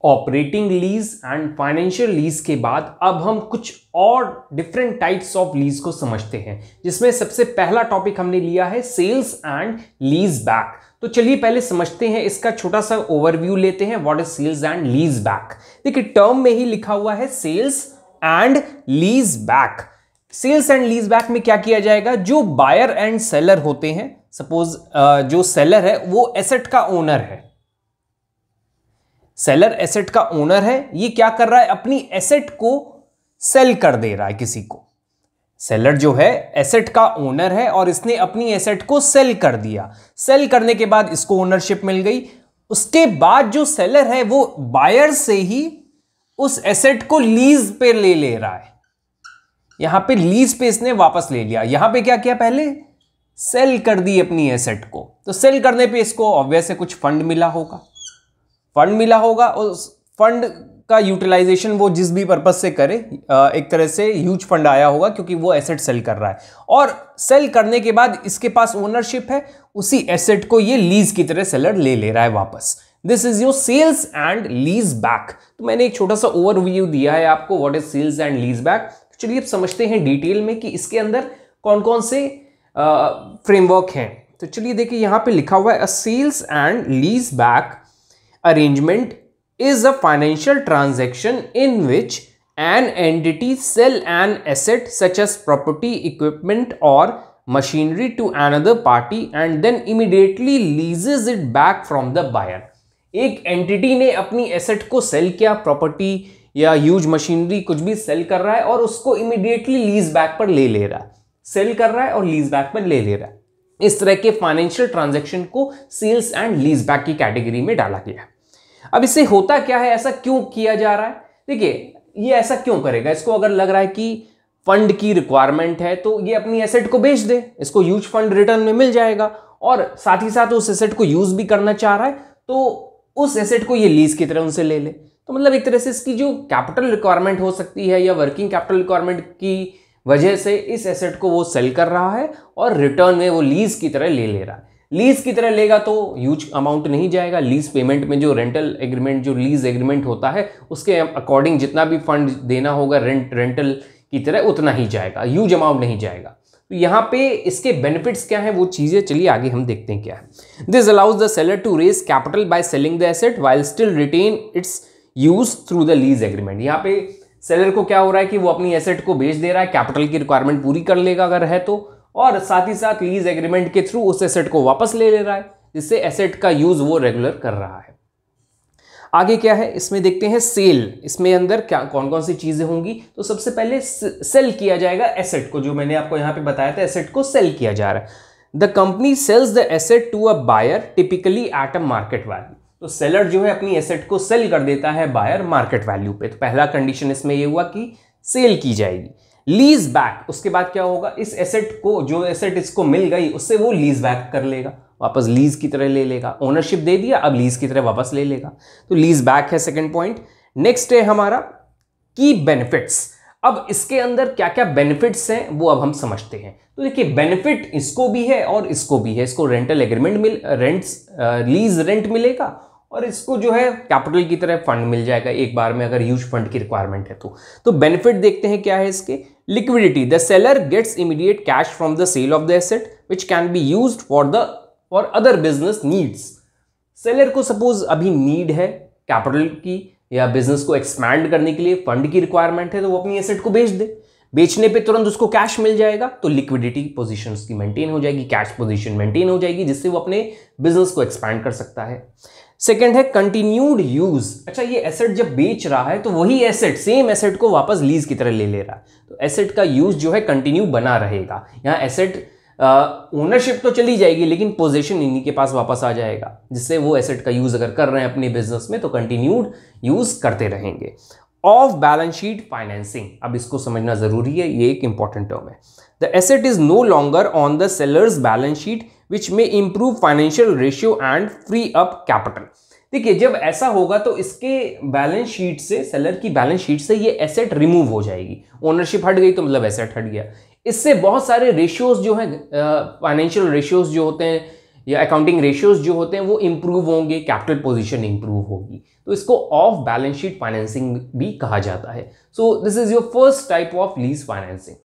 Operating lease and financial lease के बाद अब हम कुछ और डिफरेंट टाइप्स ऑफ लीज को समझते हैं, जिसमें सबसे पहला टॉपिक हमने लिया है सेल्स एंड लीज बैक। तो चलिए पहले समझते हैं, इसका छोटा सा ओवरव्यू लेते हैं। What is sales and lease back? देखिए टर्म में ही लिखा हुआ है sales and lease back. Sales and lease back में क्या किया जाएगा, जो बायर एंड सेलर होते हैं, सपोज जो सेलर है वो एसेट का ओनर है, सेलर एसेट का ओनर है, ये क्या कर रहा है, अपनी एसेट को सेल कर दे रहा है किसी को। सेलर जो है एसेट का ओनर है और इसने अपनी एसेट को सेल कर दिया। सेल करने के बाद इसको ओनरशिप मिल गई। उसके बाद जो सेलर है वो बायर से ही उस एसेट को लीज पे ले रहा है। यहां पे लीज पे इसने वापस ले लिया। यहां पे क्या किया, पहले सेल कर दी अपनी एसेट को। तो सेल करने पे इसको ऑब्वियस है कुछ फंड मिला होगा, उस फंड का यूटिलाइजेशन वो जिस भी पर्पस से करे, एक तरह से ह्यूज फंड आया होगा क्योंकि वो एसेट सेल कर रहा है। और सेल करने के बाद इसके पास ओनरशिप है, उसी एसेट को ये लीज की तरह सेलर ले रहा है वापस। This is your sales and lease back. तो मैंने एक छोटा सा ओवरव्यू दिया है आपको, what is sales and lease back. चलिए अब समझते हैं डिटेल में कि इसके अंदर कौन कौन से फ्रेमवर्क हैं। तो चलिए देखिए यहां पे लिखा हुआ है, a sales and lease back arrangement is a financial transaction in which an entity sell an asset such as property, equipment or machinery to another party and then immediately leases it back from the buyer। एक entity ने अपनी asset को cell किया, property या huge machinery कुछ भी cell कर रहा है और उसको इमीडिएटली लीज बैक पर ले रहा है, सेल कर रहा है और लीज बैक पर ले रहा है। इस तरह के फाइनेंशियल ट्रांजैक्शन को सेल्स एंड लीज बैक की कैटेगरी में डाला गया। अब इससे होता क्या है, ऐसा क्यों किया जा रहा है? देखिए ये ऐसा क्यों करेगा, इसको अगर लग रहा है कि फंड की रिक्वायरमेंट है तो ये अपनी एसेट को बेच दे, इसको ह्यूज फंड रिटर्न में मिल जाएगा और साथ ही साथ उस एसेट को यूज भी करना चाह रहा है तो उस एसेट को ये लीज की तरह उनसे ले ले। तो मतलब एक तरह से इसकी जो कैपिटल रिक्वायरमेंट हो सकती है या वर्किंग कैपिटल रिक्वायरमेंट की वजह से इस एसेट को वो सेल कर रहा है और रिटर्न में वो लीज की तरह ले रहा है। लीज की तरह लेगा तो ह्यूज अमाउंट नहीं जाएगा, लीज पेमेंट में जो रेंटल एग्रीमेंट, जो लीज एग्रीमेंट होता है उसके अकॉर्डिंग जितना भी फंड देना होगा रेंटल की तरह उतना ही जाएगा, ह्यूज अमाउंट नहीं जाएगा। तो यहाँ पे इसके बेनिफिट्स क्या हैं वो चीजें चलिए आगे हम देखते हैं क्या है। This allows the seller to raise capital by selling the asset while still retain its use through the lease agreement. यहाँ पे सेलर को क्या हो रहा है कि वो अपनी एसेट को बेच दे रहा है, कैपिटल की रिक्वायरमेंट पूरी कर लेगा अगर है तो, और साथ ही साथ लीज एग्रीमेंट के थ्रू उस एसेट को वापस ले रहा है, जिससे एसेट का यूज वो रेगुलर कर रहा है। आगे क्या है इसमें देखते हैं, सेल। इसमें अंदर क्या कौन कौन सी चीजें होंगी। तो सबसे पहले सेल किया जाएगा एसेट को, जो मैंने आपको यहां पे बताया था, एसेट को सेल किया जा रहा है। The company sells the asset to a buyer typically at a market value. तो सेलर जो है अपनी एसेट को सेल कर देता है बायर मार्केट वैल्यू पे। तो पहला कंडीशन इसमें ये हुआ कि सेल की जाएगी। लीज बैक, उसके बाद क्या होगा, इस एसेट को, जो एसेट इसको मिल गई उससे वो लीज बैक कर लेगा, वापस लीज की तरह ले लेगा। ओनरशिप दे दिया, अब लीज की तरह वापस ले लेगा। तो लीज बैक है सेकंड पॉइंट। नेक्स्ट है हमारा की बेनिफिट्स। अब इसके अंदर क्या क्या बेनिफिट्स हैं वो अब हम समझते हैं। तो देखिए बेनिफिट इसको भी है और इसको भी है। इसको रेंटल एग्रीमेंट लीज रेंट मिलेगा और इसको जो है कैपिटल की तरह फंड मिल जाएगा एक बार में, अगर ह्यूज फंड की रिक्वायरमेंट है तो बेनिफिट देखते हैं क्या है इसके। Liquidity, the seller gets immediate cash from the sale of the asset which can be used for other business needs. Seller को सपोज अभी नीड है कैपिटल की या बिजनेस को एक्सपैंड करने के लिए फंड की रिक्वायरमेंट है, तो वो अपनी एसेट को बेच दे, बेचने पे तुरंत उसको कैश मिल जाएगा, तो लिक्विडिटी पोजीशन उसकी मेंटेन हो जाएगी, कैश पोजीशन मेंटेन हो जाएगी, जिससे वो अपने बिजनेस को एक्सपैंड कर सकता है। सेकंड है कंटिन्यूड यूज। अच्छा, ये एसेट जब बेच रहा है तो वही एसेट, सेम एसेट को वापस लीज की तरह ले रहा है, तो एसेट का यूज जो है कंटिन्यू बना रहेगा। यहाँ एसेट ओनरशिप तो चली जाएगी लेकिन पोजीशन इन्हीं के पास वापस आ जाएगा, जिससे वो एसेट का यूज अगर कर रहे हैं अपने बिजनेस में तो कंटिन्यूड यूज करते रहेंगे। ऑफ बैलेंस शीट फाइनेंसिंग, अब इसको समझना जरूरी है, ये एक इंपॉर्टेंट टर्म है। The asset is no longer on the seller's balance sheet which may improve financial ratio and free up capital. देखिए जब ऐसा होगा तो इसके बैलेंस शीट से, सेलर की बैलेंस शीट से ये एसेट रिमूव हो जाएगी। ओनरशिप हट गई तो मतलब एसेट हट गया। इससे बहुत सारे रेशियोज जो हैं, फाइनेंशियल रेशियोज जो होते हैं या अकाउंटिंग रेशियोज जो होते हैं वो इंप्रूव होंगे, कैपिटल पोजीशन इंप्रूव होगी। तो इसको ऑफ बैलेंस शीट फाइनेंसिंग भी कहा जाता है। So this is your first type of lease financing.